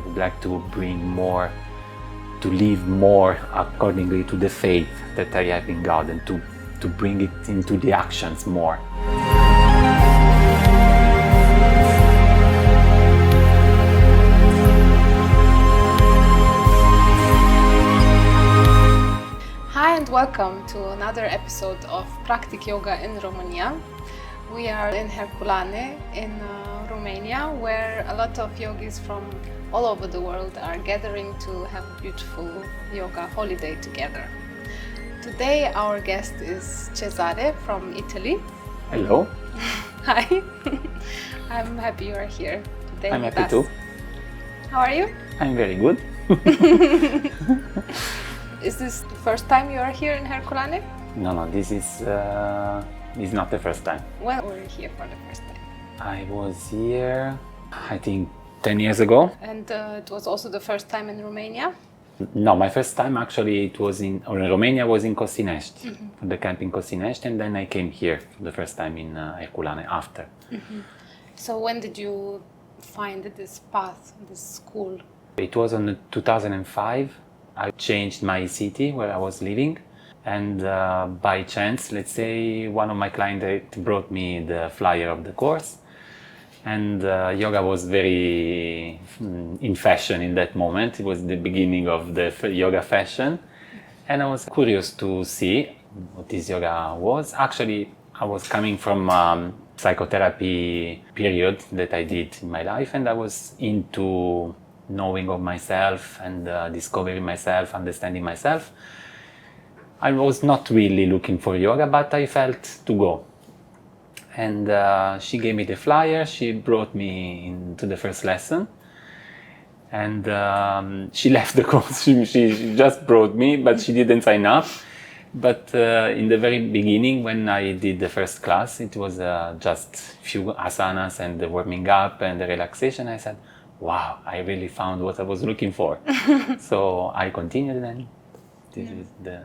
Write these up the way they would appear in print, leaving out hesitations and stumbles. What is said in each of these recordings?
would like to bring more, to live more accordingly to the faith that I have in God, and to bring it into the actions more. Hi and welcome to another episode of Practic Yoga in Romania. We are in Herculane in Romania, where a lot of yogis from all over the world are gathering to have a beautiful yoga holiday together. Today our guest is Cesare from Italy. Hello. Hi. I'm happy you are here today. I'm with happy us. too. How are you? I'm very good. Is this the first time you are here in Herculane? No, this is not the first time. When were you here for the first time? I was here, I think, 10 years ago. And it was also the first time in Romania? No, my first time actually it was in Romania, was in Cosinești, for the camp in Cosinești, and then I came here for the first time in Herculane after. So when did you find this path, this school? It was in 2005. I changed my city where I was living, and by chance, let's say, one of my clients brought me the flyer of the course, and yoga was very in fashion in that moment. It was the beginning of the yoga fashion, and I was curious to see what this yoga was. Actually, I was coming from psychotherapy period that I did in my life, and I was into knowing of myself and discovering myself, understanding myself. I was not really looking for yoga, but I felt to go. And she gave me the flyer, she brought me into the first lesson, and she left the course. She just brought me, but she didn't sign up. But in the very beginning, when I did the first class, it was just few asanas and the warming up and the relaxation. I said, wow, I really found what I was looking for. So I continued, and this is the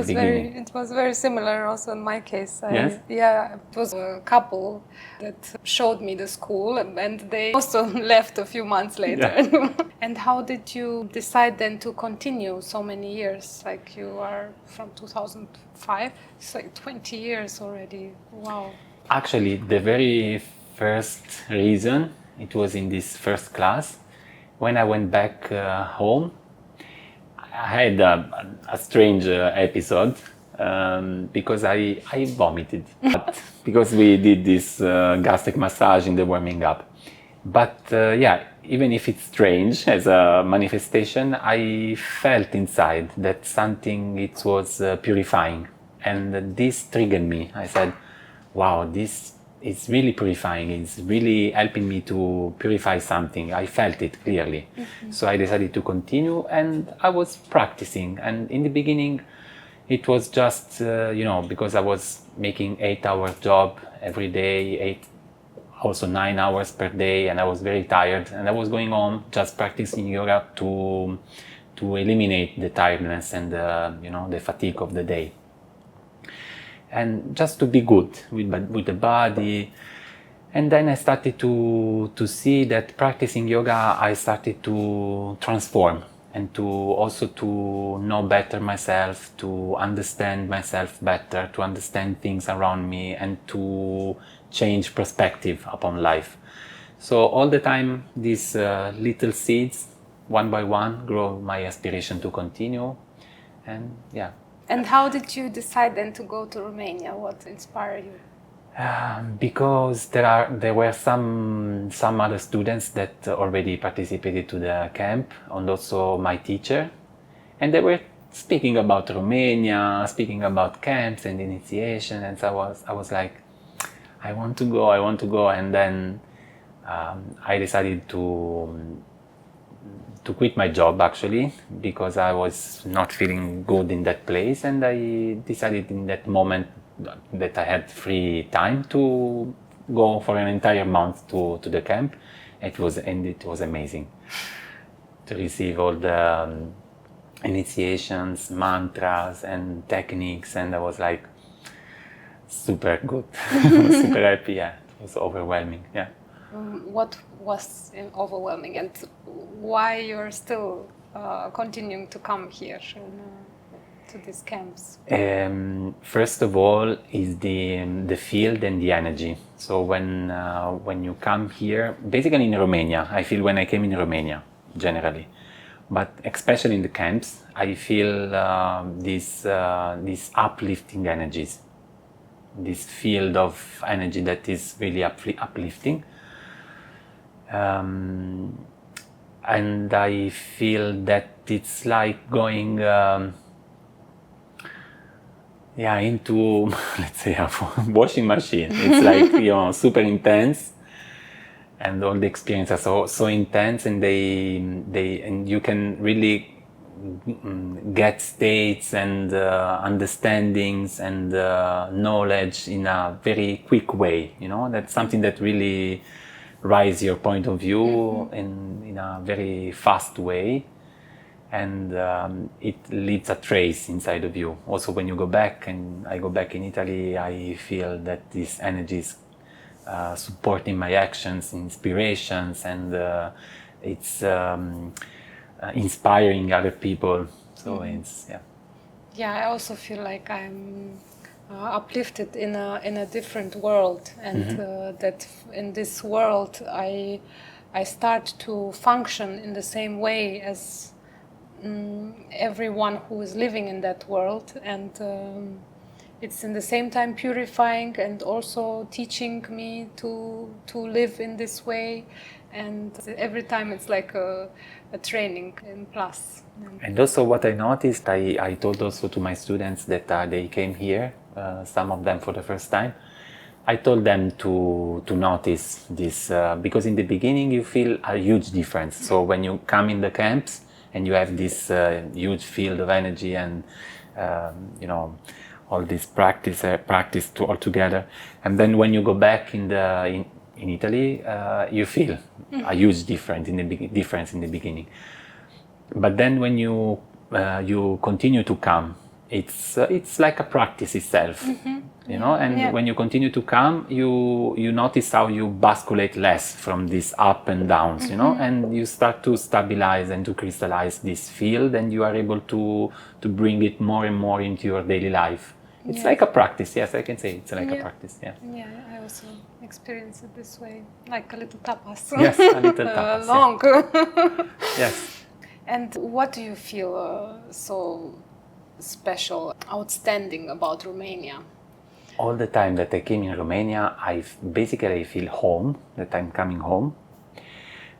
beginning. It was very similar also in my case. Yes? Yeah, it was a couple that showed me the school, and they also left a few months later. Yeah. And how did you decide then to continue so many years? Like you are from 2005, it's like 20 years already. Wow. Actually, the very first reason, it was in this first class. When I went back home, I had a strange episode because I vomited. But because we did this gastric massage in the warming up. But yeah, even if it's strange as a manifestation, I felt inside that something, it was purifying. And this triggered me. I said, wow, this it's really purifying. It's really helping me to purify something. I felt it clearly. So I decided to continue, and I was practicing. And in the beginning, it was just, because I was making 8-hour job every day, also 9 hours per day, and I was very tired. And I was going home just practicing yoga to eliminate the tiredness and the fatigue of the day. And just to be good with the body. And then I started to see that practicing yoga, I started to transform and to know better myself, to understand myself better, to understand things around me, and to change perspective upon life. So all the time, these little seeds, one by one, grow my aspiration to continue. And yeah. And how did you decide then to go to Romania? What inspired you? Because there were some other students that already participated to the camp, and also my teacher, and they were speaking about Romania, speaking about camps and initiation, and so I was like, I want to go, and then I decided to quit my job, actually, because I was not feeling good in that place, and I decided in that moment that I had free time to go for an entire month to the camp. It was amazing to receive all the initiations, mantras and techniques, and I was like super good. I was super happy. Yeah, it was overwhelming. Yeah. What was overwhelming, and why you're still continuing to come here to these camps? First of all, is the field and the energy. So when you come here, basically in Romania, I feel when I came in Romania, generally, but especially in the camps, I feel these uplifting energies, this field of energy that is really uplifting. And I feel that it's like going into, let's say, a washing machine. It's like, super intense, and all the experiences are so intense, and and you can really get states and understandings and knowledge in a very quick way. That's something that really rise your point of view in a very fast way, and it leaves a trace inside of you. Also, when you go back, and I go back in Italy, I feel that this energy is supporting my actions, inspirations, and it's inspiring other people. So it's I also feel like I'm uplifted in a different world, and that in this world I start to function in the same way as everyone who is living in that world, and it's in the same time purifying and also teaching me to live in this way, and every time it's like a training in plus. And also what I noticed, I told also to my students that they came here, some of them for the first time, I told them to notice this, because in the beginning you feel a huge difference. So when you come in the camps and you have this huge field of energy and all this practice all together, and then when you go back in Italy, you feel a huge difference in the beginning. But then when you continue to come, it's like a practice itself, and when you continue to come, you notice how you basculate less from these up and downs, and you start to stabilize and to crystallize this field, and you are able to bring it more and more into your daily life. It's like a practice. Yes, I can say it's like a practice. Yeah. Yeah, I also experience it this way, like a little tapas. Yes, a little tapas. Long. Yes. And what do you feel so special, outstanding about Romania? All the time that I came in Romania, I feel home, that I'm coming home.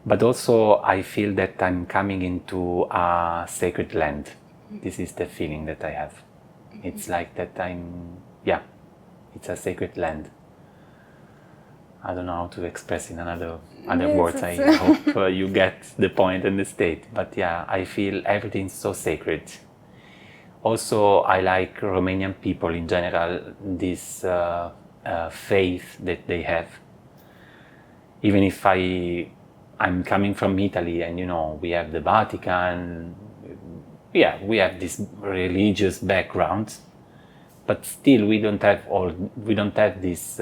But also I feel that I'm coming into a sacred land. This is the feeling that I have. It's like that it's a sacred land. I don't know how to express in other words. I hope you get the point and the state. But I feel everything so sacred. Also, I like Romanian people in general, this faith that they have. Even if I'm coming from Italy, and we have the Vatican, we have this religious background, but still we don't have this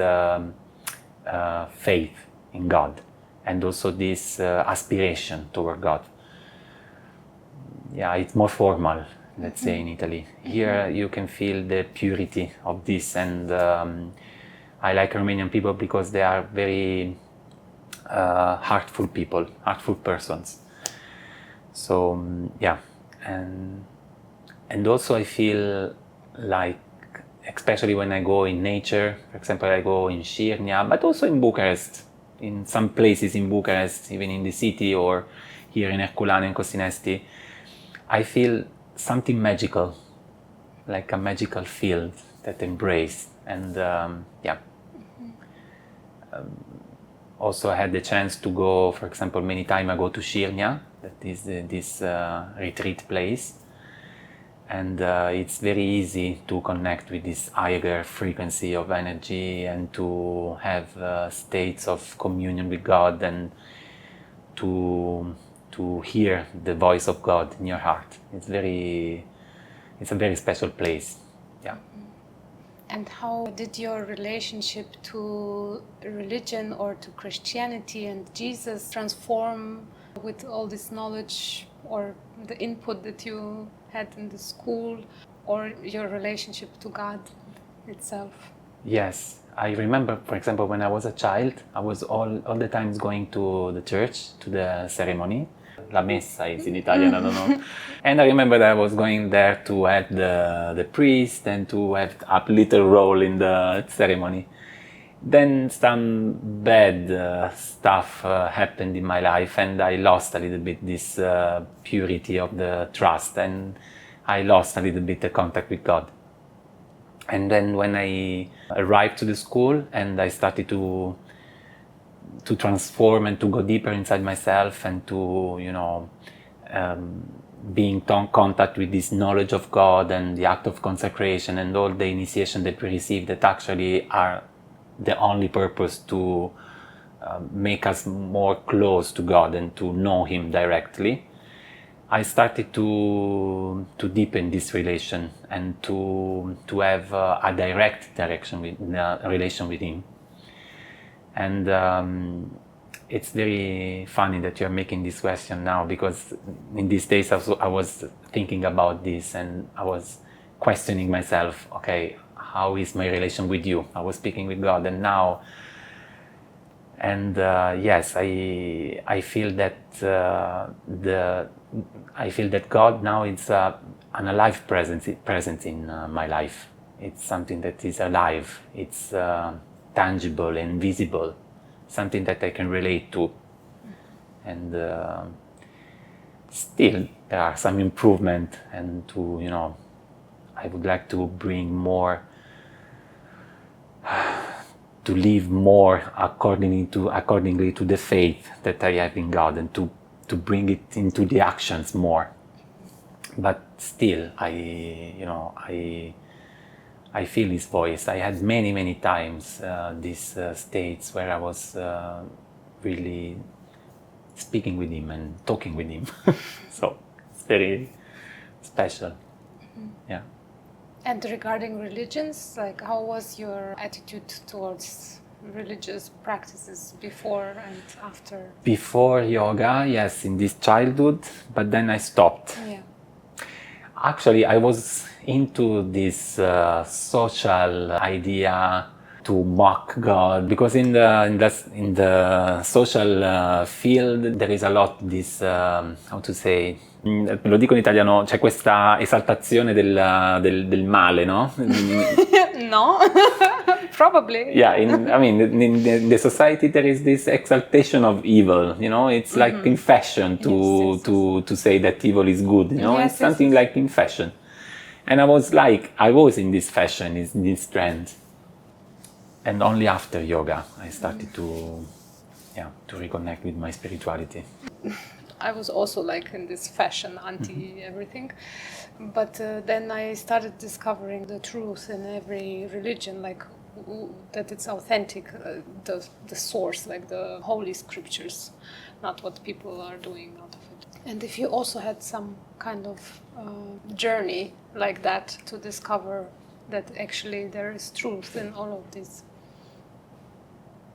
faith in God, and also this aspiration toward God. It's more formal, let's say, in Italy. Here you can feel the purity of this, and I like Romanian people because they are very heartful people, heartful persons. So and also I feel like, especially when I go in nature, for example, I go in Sirnia, but also in Bucharest, in some places in Bucharest, even in the city, or here in Herculane and Cosinesti, I feel something magical, like a magical field that embrace. And also I had the chance to go, for example, many times I go to Sirnia, that is this retreat place. And it's very easy to connect with this higher frequency of energy, and to have states of communion with God, and to hear the voice of God in your heart. It's a very special place. Yeah. And how did your relationship to religion or to Christianity and Jesus transform with all this knowledge or the input that you had in the school, or your relationship to God itself? Yes, I remember, for example, when I was a child, I was all the times going to the church, to the ceremony. La messa is in Italian, I don't know. And I remember that I was going there to help the priest and to have a little role in the ceremony. Then some bad stuff happened in my life, and I lost a little bit this purity of the trust, and I lost a little bit the contact with God. And then when I arrived to the school and I started to transform and to go deeper inside myself and to, being in contact with this knowledge of God and the act of consecration and all the initiation that we receive that actually are the only purpose to make us more close to God and to know Him directly, I started to deepen this relation and to have a direct relation with Him. And it's very funny that you're making this question now, because in these days I was thinking about this and I was questioning myself, okay, how is my relation with you? I was speaking with God, and now, yes, I feel that I feel that God now is an alive presence in my life. It's something that is alive. It's tangible and visible, something that I can relate to. And still, there are some improvement, and I would like to bring more, to live more accordingly to the faith that I have in God, and to bring it into the actions more. But still, I feel His voice. I had many times these states where I was really speaking with Him and talking with Him. So it's very special. Mm-hmm. Yeah. And regarding religions, like, how was your attitude towards religious practices before and after? Before yoga, yes, in this childhood, but then I stopped. Yeah. Actually, I was into this social idea to mock God, because in the social field there is a lot this how to say, lo dico in italiano, c'è questa esaltazione del male, no? No. Probably. Yeah, in the society there is this exaltation of evil, it's like in fashion to say that evil is good, it's something like in fashion. And I was in this fashion, in this trend. And only after yoga I started to reconnect with my spirituality. I was also like in this fashion, anti everything. But then I started discovering the truth in every religion, like that it's authentic, the source, like the holy scriptures, not what people are doing out of it. And if you also had some kind of journey like that to discover that actually there is truth in all of this,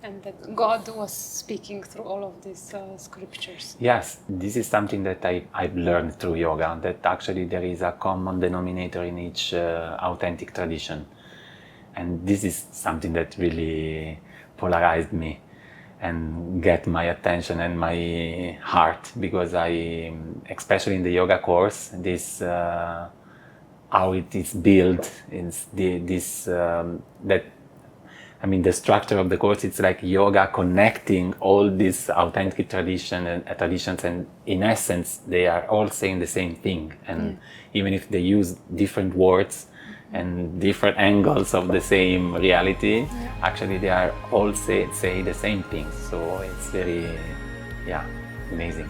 and that God was speaking through all of these scriptures. Yes, this is something that I've learned through yoga, that actually there is a common denominator in each authentic tradition. And this is something that really polarized me and get my attention and my heart, because especially in the yoga course, this how it is built, the structure of the course, it's like yoga connecting all these authentic traditions, and in essence they are all saying the same thing, and even if they use different words and different angles of the same reality, actually they are all say the same thing. So it's very amazing.